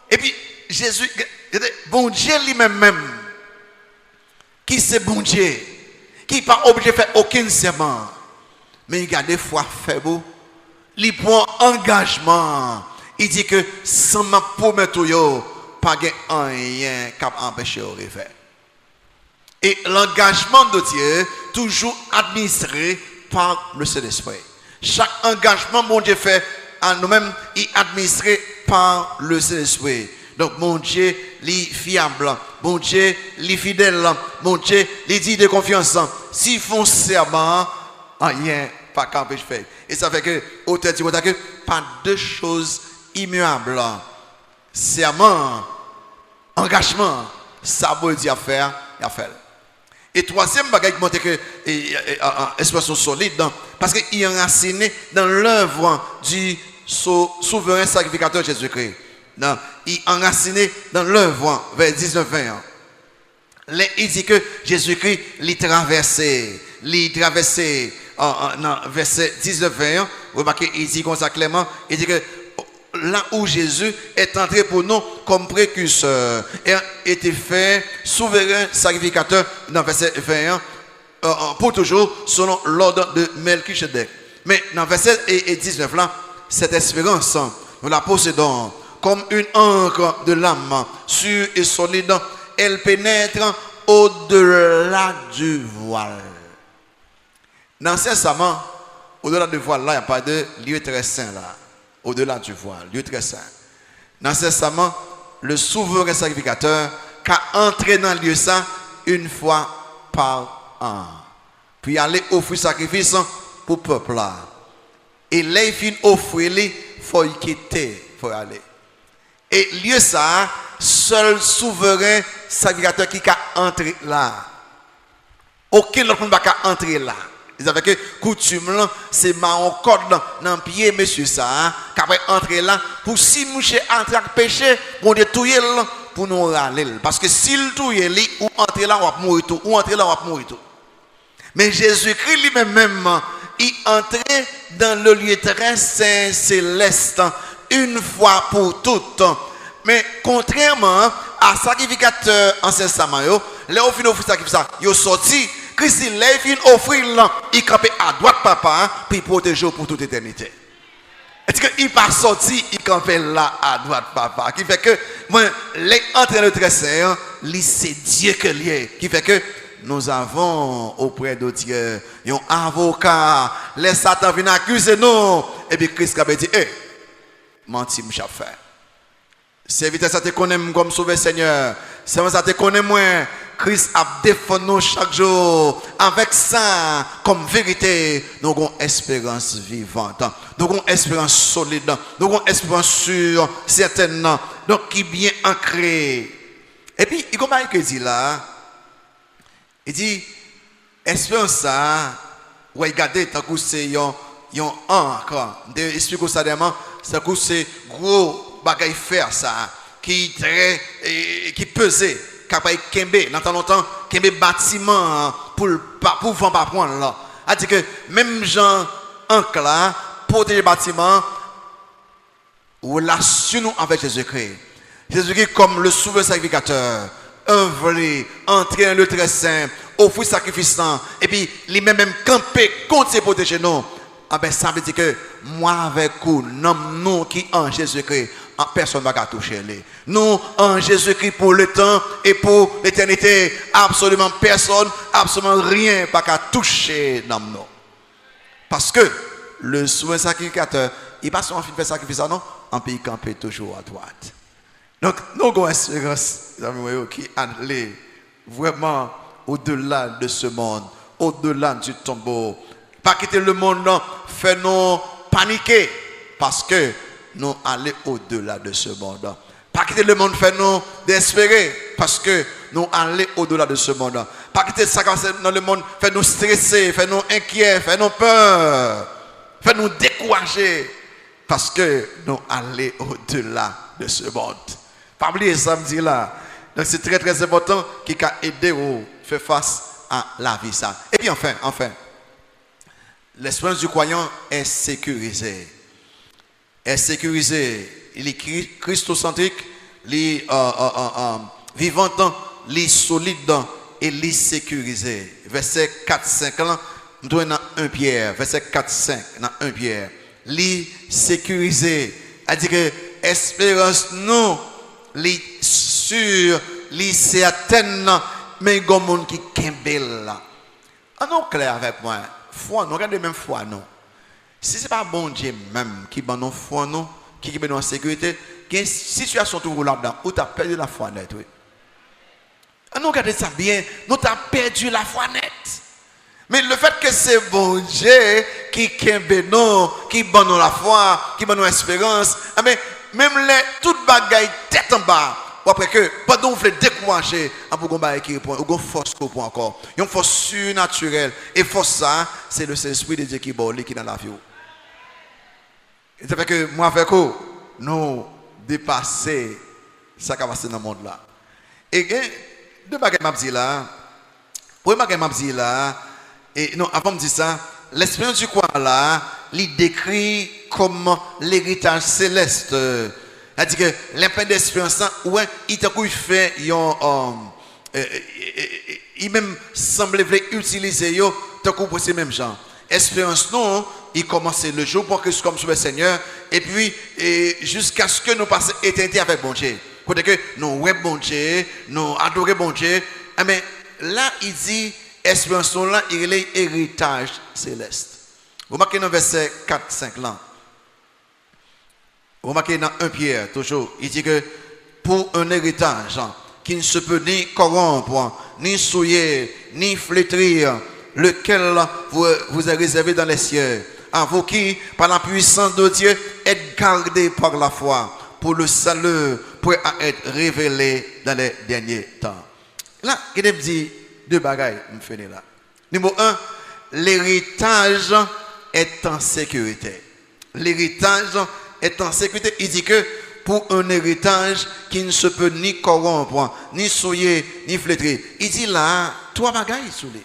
Et puis, Jésus, bon Dieu lui-même, qui c'est bon Dieu, qui n'est pas obligé de faire aucun serment, mais il a des fois faible, il prend engagement, il dit que sans ma promesse, pas rien qui empêche de faire. Et l'engagement de Dieu, toujours administré par le Saint-Esprit. Chaque engagement, mon Dieu fait à nous-mêmes, est administré par le Saint-Esprit. Donc, mon Dieu, il est fiable. Mon Dieu, il est fidèle. Mon Dieu, il dit de confiance. S'ils font serment, rien, pas qu'empêche de faire. Et ça fait que, auteur dit que pas deux choses immuables. Serment, engagement, ça veut dire faire, il a fait. Et troisième bagage qui montre que expression solide, parce qu'il est enraciné dans l'œuvre du souverain sacrificateur Jésus-Christ. Il est enraciné dans l'œuvre, vers 19-20. Il dit que Jésus-Christ l'a traversé, dans verset 19-20. Remarquez, il dit comme ça clairement, il dit que là où Jésus est entré pour nous comme précurseur et a été fait souverain sacrificateur dans verset 21 pour toujours selon l'ordre de Melchisedec. Mais dans verset 19 là, cette espérance, nous la possédons comme une encre de l'âme sûre et solide, elle pénètre au-delà du voile. Dans l'Ancien Testament, au-delà du voile là, il n'y a pas de lieu très saint là. Au-delà du voile, lieu très saint. Dans l'Ancien Testament, le souverain sacrificateur qui entré dans le lieu saint une fois par an. Puis aller offrir sacrifice pour le peuple là. Et là, il finit offrir, il faut y quitter, il faut y aller. Et lieu ça, seul souverain sacrificateur qui a entré là. Aucun autre monde n'a entré là. Ils avaient que coutume, c'est marron code dans le pied, monsieur ça, qui après entrer là, pour si monsieur entre avec péché, on est touyer pour nous râler. Parce que s'il touye, ou entrer là, on va mourir tout, ou entrer là, on va mourir tout. Mais Jésus-Christ lui-même, il entrait dans le lieu très saint céleste, une fois pour toutes. Mais contrairement à sacrificateur ancien Samario, les offres de sacrifice, ils sont sortis. Christ, il offrir il campait à droite papa, puis il protège pour toute éternité. Est-ce qu'il n'est pas sorti, il campait là à droite papa, qui fait que, moi, les entrées de très saint, c'est Dieu que lié, qui fait que nous avons auprès de Dieu un avocat, les Satan viennent accuser nous, et puis Christ a dit, menti, je fait. Serviteur, ça te connaît comme sauveur Seigneur. Serviteur, ça te connaît moins. Christ a défendu nous chaque jour. Avec ça, comme vérité, nous avons espérance vivante. Nous avons espérance solide. Nous avons espérance sûre, certaine. Donc, qui est bien ancrée. Et puis, il comment il dit là? Il dit, espérance ça, ouais, regardez, tant que c'est un encore. Je explique ça dernièrement, c'est gros. Bagay faire ça qui très qui pesait capable kembe dans longtemps kembe bâtiment pour vendre pas prendre là a dit que même Jean Ancle là protéger bâtiment relation avec Jésus-Christ comme le souverain sacrificateur œuvrer entrer dans le très saint offrir sacrifice et puis lui-même camper contre protéger nous. Ah ben ça veut dire que moi avec vous nous qui en Jésus-Christ personne ne va toucher les. Nous, en Jésus-Christ, pour le temps et pour l'éternité, absolument personne, absolument rien va toucher dans nous. Parce que le souverain sacrificateur, il passe en fin de sacrifice, non? En pays campé toujours à droite. Donc, nous avons espérance, qui allait vraiment au-delà de ce monde, au-delà du tombeau. Pas quitter le monde, non, fait nous paniquer. Parce que nous allons au-delà de ce monde. Pas quitter le monde fait nous d'espérer parce que nous allons au-delà de ce monde. Pas quitter ça dans le monde, fait nous stresser, fait nous inquiets, fait nous peur, fait nous décourager. Parce que nous allons au-delà de ce monde. Pas oublier ça, me dit là. Donc c'est très très important qui a aidé à faire face à la vie ça. Et puis enfin, l'espérance du croyant est sécurisée. Est sécurisée. Il est christocentrique, il est vivant, il est solide et il est sécurisé. Verset 4-5 là, nous sommes dans 1 Pierre. Verset 4-5 dans 1 Pierre. Il est sécurisé. C'est-à-dire que l'espérance nous, li sûr, li certaine, mais il y a des gens qui kembel là. En non clair avec moi, foi, nous regardons même foi non. Si ce n'est pas bon Dieu même qui ban nous foi nous, qui met nous en sécurité, il y a une situation tout là-dedans où tu as perdu la foi net. Oui. Nous regardons ça bien, nous avons perdu la foi net. Mais le fait que c'est bon Dieu qui kembe nous, qui ban nous la foi, qui ban nous l'espérance, même les toutes bagailles tête en bas, après que pendant vous voulez décourager, pour qu'on baille qui répond, ou force qu'on prend encore, une force surnaturelle et force ça, c'est le Saint-Esprit de Dieu qui est qui dans la vie. Et ça fait que moi avec vous, nous dépasser ça qui va passer dans le monde là. Et deux bagailles m'a dit là, pour bagaille m'a dit là, et non avant de dire ça, l'espérance du croix là, il décrit comme l'héritage céleste. C'est-à-dire que l'impact d'espérance, ouais, il fait, il même semble utiliser pour ces mêmes gens. Espérance, non, il commence le jour pour que nous comme sur le Seigneur, et puis jusqu'à ce que nous passions éternité avec bon Dieu. Côté que nous ouais bon Dieu, nous adorons bon Dieu. Mais là, il dit, espérance, là, il est héritage céleste. Vous marquez dans verset 4-5 là. Vous marquez dans 1 Pierre, toujours, il dit que pour un héritage qui ne se peut ni corrompre, ni souiller, ni flétrir, lequel vous est réservé dans les cieux, à vous qui, par la puissance de Dieu, êtes gardés par la foi, pour le salut, pour être révélé dans les derniers temps. Là, il me dit deux bagailles, je finis là. Numéro 1, l'héritage est en sécurité. L'héritage est en sécurité. Il dit que pour un héritage qui ne se peut ni corrompre, ni souiller, ni flétrir. Il dit là, trois bagailles sous les.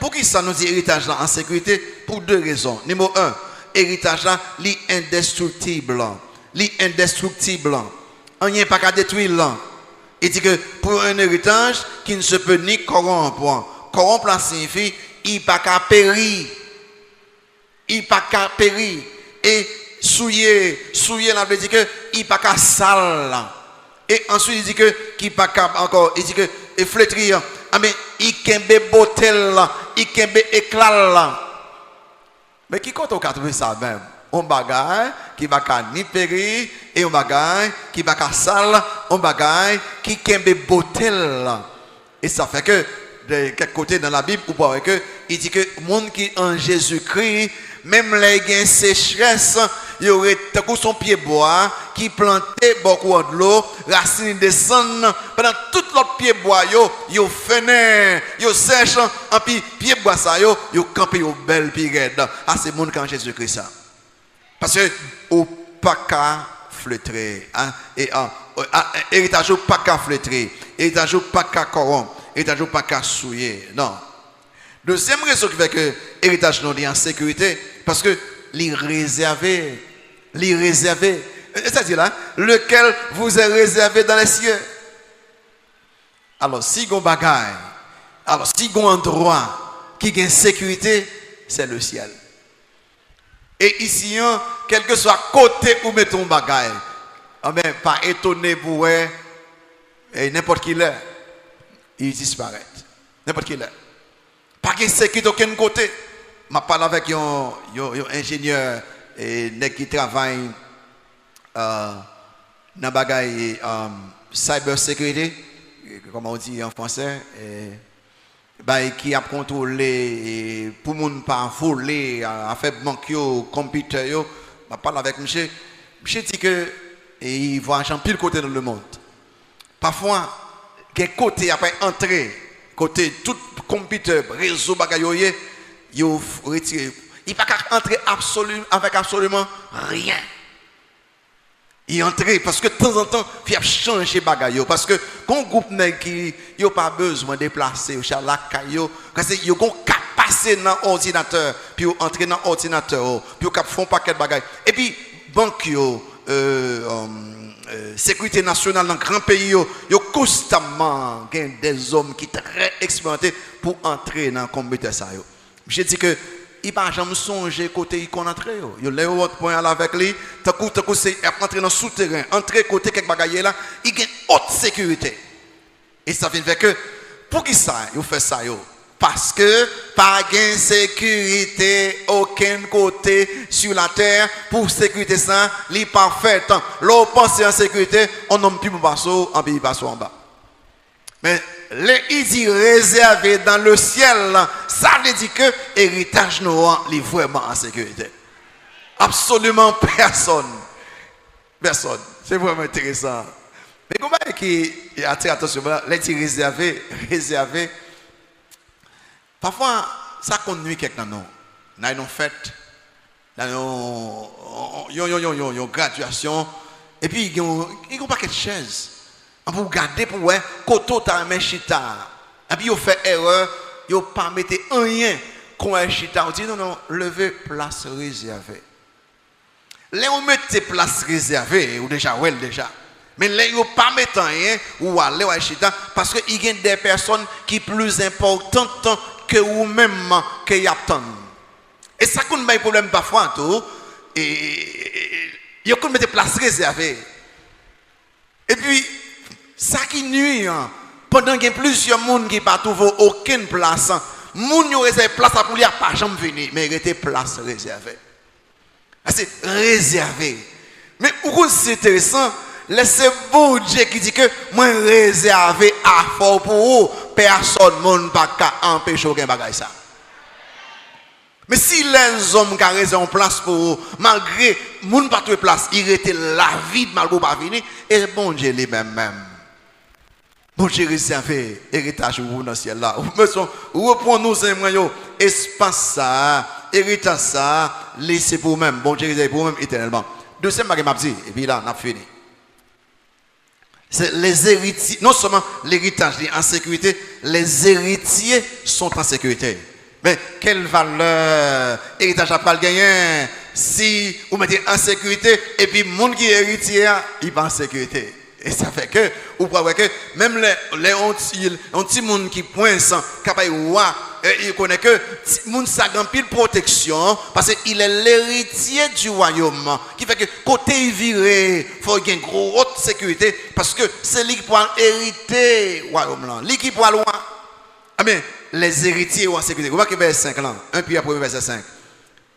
Pour qui ça nous dit héritage là en sécurité? Pour deux raisons. Numéro 1, héritage là, l'indestructible. L'indestructible. On n'y a pas qu'à détruire là. Il dit que pour un héritage qui ne se peut ni corrompre. Corrompre là signifie il n'y a pas qu'à périr. Il n'y a pas qu'à périr. Et souiller là veut dire que il n'y a pas qu'à sale. Et ensuite il dit que qui pas qu'à encore, il dit que et flétrir. Mais il kembe botel là, il kembe éclat là. Mais qui compte au trouver ça même? On bagaille qui va qu'à ni périr et on bagaille qui va qu'à sale, on bagaille qui kembe botel là. Et ça fait que de quelque côté dans la Bible ou pas que il dit que monde qui en Jésus-Christ même les gains sécheresse, il y aurait son pied bois qui plantait beaucoup de l'eau, racines descendent pendant tout l'autre pied bois yo fenêtre, yo sèche, en puis pied bois ça yo campé yo belle pirade. Ah c'est monde quand Jésus-Christ ça. Parce que au pas qu'à flétrer hein et héritage au pas qu'à flétrer, héritage au pas qu'à corrompre, héritage au pas qu'à souiller. Non. Deuxième raison qui fait que l'héritage non est en sécurité, parce que les réservé, c'est-à-dire là, lequel vous est réservé dans les cieux. Alors, si vous bagaille, alors si vous endroit qui a une sécurité, c'est le ciel. Et ici, quel que soit côté où mettons bagaille, pas étonné pour n'importe qui là, il disparaît. N'importe qui là. Pas de sécurité aucun côté. Je parle avec un ingénieur qui travaille dans la bagaille cyber sécurité, comme on dit en français, qui a contrôlé pour ne pas voler, à faire manquer au computer. Je parle avec monsieur. Monsieur dit que il voit un pile côté dans le monde. Parfois, quel côté après entrer, côté tout computer, réseau bagayoye, yo retiré. Il pas qu'à entrer avec absolument rien. Il entre parce que de temps en temps, il a changé bagaille parce que quand groupe nèg qui yo pas besoin de déplacer chez la caillou parce que yo gon passer dans ordinateur puis entrer dans ordinateur puis cap font paquet de bagaille et puis banque yo sécurité nationale dans grand pays yo constamment gain des hommes qui très expérimentés pour entrer dans computer ça yo. Je dis que il pas jamais songer côté qu'on entre yo les autres point avec lui tant coup c'est entrer dans souterrain entrer côté quelque bagaille là il gagne haute sécurité et ça vient fait que pour qui ça yo fait ça yo parce que pas gain sécurité aucun côté sur la terre pour sécurité ça li parfait l'on pense en sécurité on nomme plus passer en pays passer en bas mais il dit réservé dans le ciel, ça veut dire que l'héritage noir est vraiment en sécurité. Absolument personne. Personne. C'est vraiment intéressant. Mais comment est-ce qu'il attire attention, les dit réservé. Parfois, ça conduit quelqu'un nous. Dans une fête, dans une graduation, et puis il y a un paquet de chaises. Pour garder pour ouais koto ta main chita et puis yo fait erreur yo pas mettre rien qu'on chita on dit non lever place réservée là on mettait place réservée ou déjà mais là yo pas mettre rien ou aller ouais chita parce que il y a des personnes qui plus importantes que vous même que y attendent et ça qu'on a un problème parfois tout et yo qu'on mettre place réservée et puis ça qui nuit, pendant qu'il y a plusieurs personnes qui ne trouvent aucune place, les gens qui ont réservé place pour lui pas jamais venir, mais il était place réservée. C'est réservé. Mais pourquoi c'est intéressant? C'est bon Dieu qui dit que moi réservé à fort pour vous, personne ne peut pas empêcher aucun bagage ça. Mais si les hommes qui ont réservé en place pour vous, malgré les gens qui pas trouvé place, ils étaient la vie malgré pas venir, et bon Dieu lui-même. Bon Dieu réservé héritage pour vous dans le ciel là. Vous reprenez nous espace ça, héritage ça, laissez pour vous-même. Bon Dieu réservé pour vous-même éternellement. Deuxième bagage m'a dit et puis là on a fini. C'est les héritiers, non seulement l'héritage est en sécurité, les héritiers sont en sécurité. Mais quelle valeur héritage a pas le gagner si vous mettez en sécurité et puis le monde qui est héritier, il va en sécurité. Et ça fait que, vous voyez que même les petits monde qui pointent, il connaît que les gens ont pile protection parce qu'il est l'héritier du royaume. Qui fait que côté il viré, il faut une grosse haute sécurité parce que c'est lui qui peut hériter le royaume. Lui qui peut loin. Amen. Les héritiers ont en sécurité. Vous voyez que verset 5 là. 1 Pierre 1 verset 5.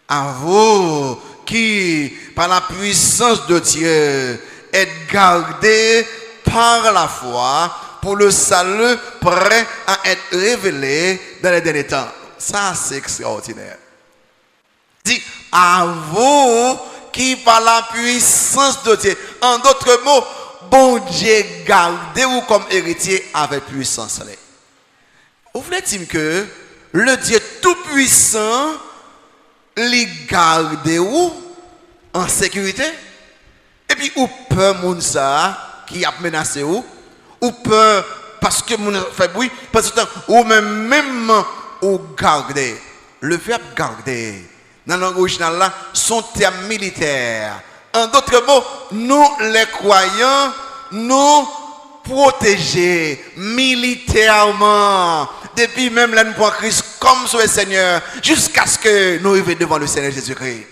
À vous qui, par la puissance de Dieu, êtes gardés par la foi pour le salut prêt à être révélé dans les derniers temps. Ça, c'est extraordinaire. Dit, à vous qui par la puissance de Dieu, en d'autres mots, bon Dieu gardez-vous comme héritier avec puissance. Vous voulez dire que le Dieu tout-puissant, les garde-vous en sécurité? Et puis, ou peur moun ça qui a menacé ou peur parce que moun fait bruit, parce que ou même ou garder. Le verbe garder, dans la langue originale là, sont termes militaires. En d'autres mots, nous les croyants, nous protéger militairement depuis même là nous prenons Christ comme sur le Seigneur jusqu'à ce que nous arrivions devant le Seigneur Jésus-Christ.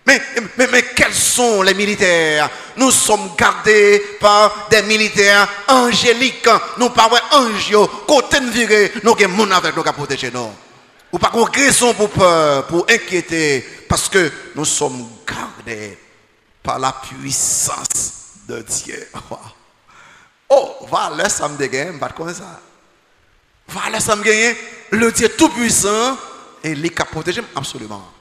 Mais quels sont les militaires? Nous sommes gardés par des militaires angéliques. Nous pas anges, côté de viré, nous avons mon avec nous qui protéger nous. Ou pas qu'on raison pour peur, pour inquiéter, parce que nous sommes gardés par la puissance de Dieu. Oh, va laisser ça me dégainer, pas comme ça. Va laisser ça me gagner, le Dieu tout puissant et les qui protège absolument.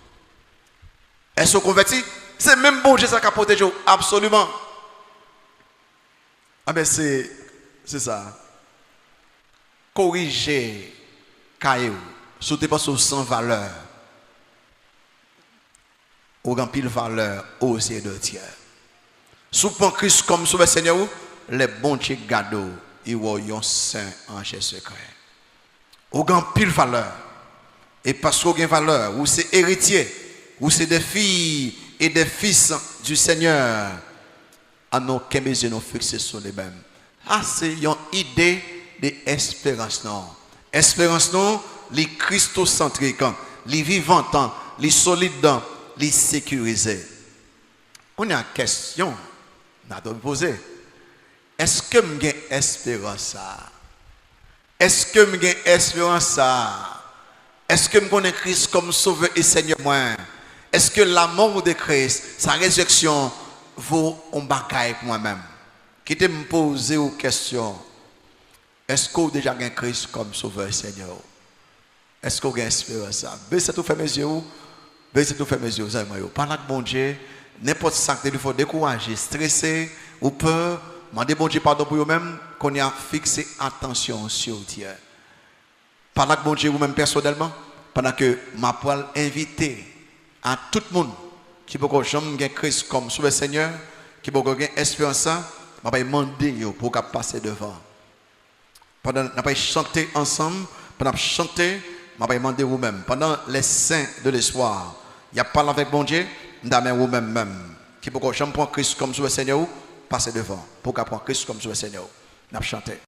Est-ce qu'on convertit? C'est même bon Dieu qui a protégé absolument. Ah ben c'est ça. corriger caillou, sous tes pas sans valeur. Ou grand pile valeur aux yeux de Dieu. Sous pon Christ comme sauveur Seigneur, les bons Dieu gado, ils voyons saint en secret. Ou grand pile valeur. Et parce qu'on a valeur, ou c'est héritier, ou c'est des filles et des fils du Seigneur, à nos yeux nous fixés sur les mêmes. Ah, c'est une idée d'espérance. Espérance, non, les christocentriques, les vivants, les solides, les sécurisés. On a une question à poser. Est-ce que j'ai espérance? Est-ce que j'ai espérance? Est-ce que je connais Christ comme sauveur et Seigneur moi? Est-ce que la mort de Christ, sa résurrection, vaut un bagaille pour moi-même? Quittez me poser une question. Est-ce que vous avez déjà Christ comme sauveur et Seigneur? Est-ce que vous avez espérance? Baissez tout fait mes yeux. Baissez tout fait mes yeux. Par là, bon Dieu, n'importe ça il faut décourager, stresser ou peur. Demandez bon Dieu pardon pour vous-même qu'on y a fixé attention sur Dieu. Pendant que bon Dieu vous-même personnellement, pendant que ma poêle invité à tout le monde qui peut jamais Christ comme sauveur Seigneur, qui peut avoir espérance, je vais demander pour passer devant. Pendant qu'on va chanter ensemble, pendant que chanter, je vais demander vous-même. Pendant les saints de l'espoir, il y a parlé avec bon Dieu, je vais vous-même qui peut jamais prendre Christ comme sauveur Seigneur, passer devant. Pour qu'on prenne Christ comme sauveur Seigneur. Je vais chanter.